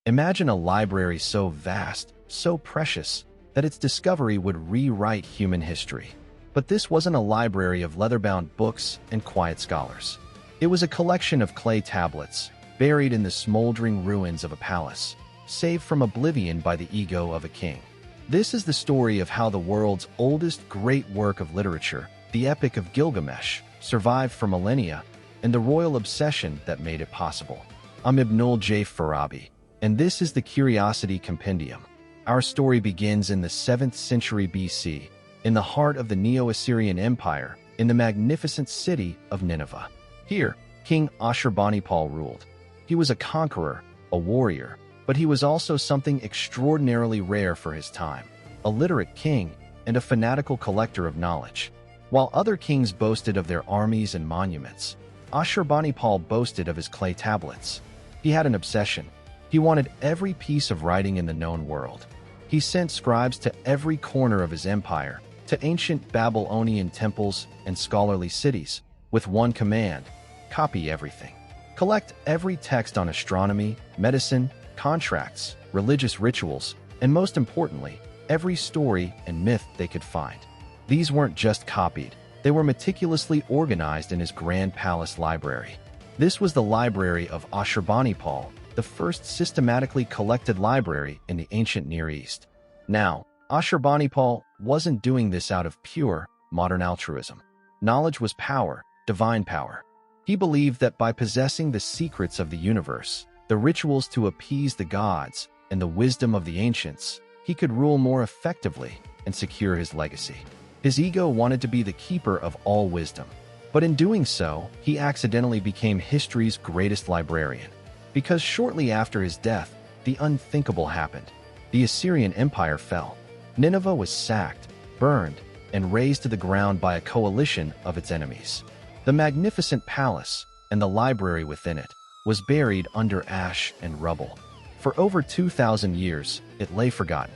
Imagine a library so vast, so precious, that its discovery would rewrite human history. But this wasn't a library of leather-bound books and quiet scholars. It was a collection of clay tablets, buried in the smoldering ruins of a palace, saved from oblivion by the ego of a king. This is the story of how the world's oldest great work of literature, the Epic of Gilgamesh, survived for millennia, and the royal obsession that made it possible. I'm Ibnul J. Farabi, and this is the Curiosity Compendium. Our story begins in the 7th century BC, in the heart of the Neo-Assyrian Empire, in the magnificent city of Nineveh. Here, King Ashurbanipal ruled. He was a conqueror, a warrior, but he was also something extraordinarily rare for his time, a literate king and a fanatical collector of knowledge. While other kings boasted of their armies and monuments, Ashurbanipal boasted of his clay tablets. He had an obsession. He wanted every piece of writing in the known world. He sent scribes to every corner of his empire, to ancient Babylonian temples and scholarly cities, with one command: copy everything. Collect every text on astronomy, medicine, contracts, religious rituals, and most importantly, every story and myth they could find. These weren't just copied, they were meticulously organized in his grand palace library. This was the Library of Ashurbanipal, the first systematically collected library in the ancient Near East. Now, Ashurbanipal wasn't doing this out of pure, modern altruism. Knowledge was power, divine power. He believed that by possessing the secrets of the universe, the rituals to appease the gods, and the wisdom of the ancients, he could rule more effectively and secure his legacy. His ego wanted to be the keeper of all wisdom. But in doing so, he accidentally became history's greatest librarian. Because shortly after his death, the unthinkable happened. The Assyrian Empire fell. Nineveh was sacked, burned, and razed to the ground by a coalition of its enemies. The magnificent palace, and the library within it, was buried under ash and rubble. For over 2,000 years, it lay forgotten.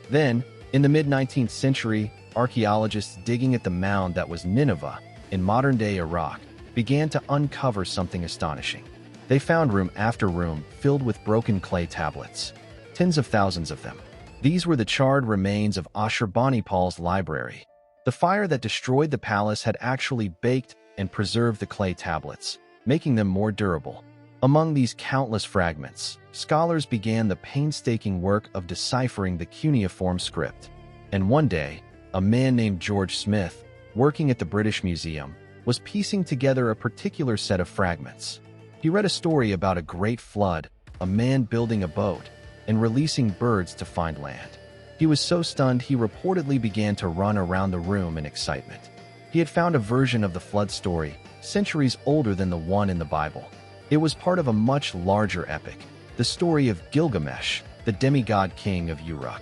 Then, in the mid-19th century, archaeologists digging at the mound that was Nineveh, in modern-day Iraq, began to uncover something astonishing. They found room after room filled with broken clay tablets, tens of thousands of them. These were the charred remains of Ashurbanipal's library. The fire that destroyed the palace had actually baked and preserved the clay tablets, making them more durable. Among these countless fragments, scholars began the painstaking work of deciphering the cuneiform script. And one day, a man named George Smith, working at the British Museum, was piecing together a particular set of fragments. He read a story about a great flood, a man building a boat, and releasing birds to find land. He was so stunned he reportedly began to run around the room in excitement. He had found a version of the flood story, centuries older than the one in the Bible. It was part of a much larger epic, the story of Gilgamesh, the demigod king of Uruk.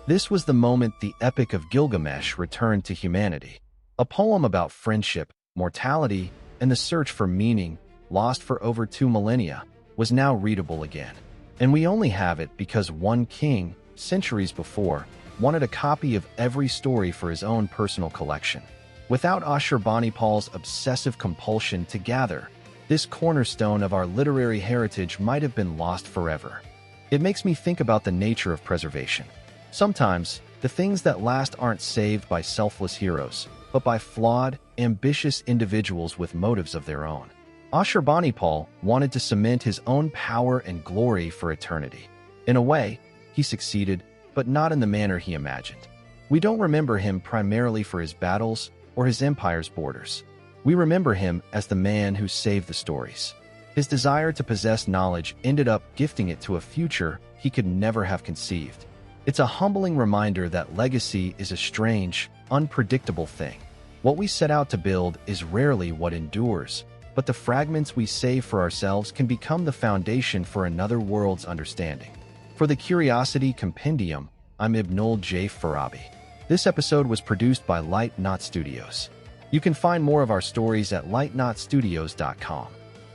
This was the moment the Epic of Gilgamesh returned to humanity. A poem about friendship, mortality, and the search for meaning, lost for over 2 millennia, was now readable again. And we only have it because one king, centuries before, wanted a copy of every story for his own personal collection. Without Ashurbanipal's obsessive compulsion to gather, this cornerstone of our literary heritage might have been lost forever. It makes me think about the nature of preservation. Sometimes, the things that last aren't saved by selfless heroes, but by flawed, ambitious individuals with motives of their own. Ashurbanipal wanted to cement his own power and glory for eternity. In a way, he succeeded, but not in the manner he imagined. We don't remember him primarily for his battles or his empire's borders. We remember him as the man who saved the stories. His desire to possess knowledge ended up gifting it to a future he could never have conceived. It's a humbling reminder that legacy is a strange, unpredictable thing. What we set out to build is rarely what endures, but the fragments we save for ourselves can become the foundation for another world's understanding. For the Curiosity Compendium, I'm Ibnul J. Farabi. This episode was produced by Light Knot Studios. You can find more of our stories at lightknotstudios.com.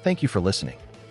Thank you for listening.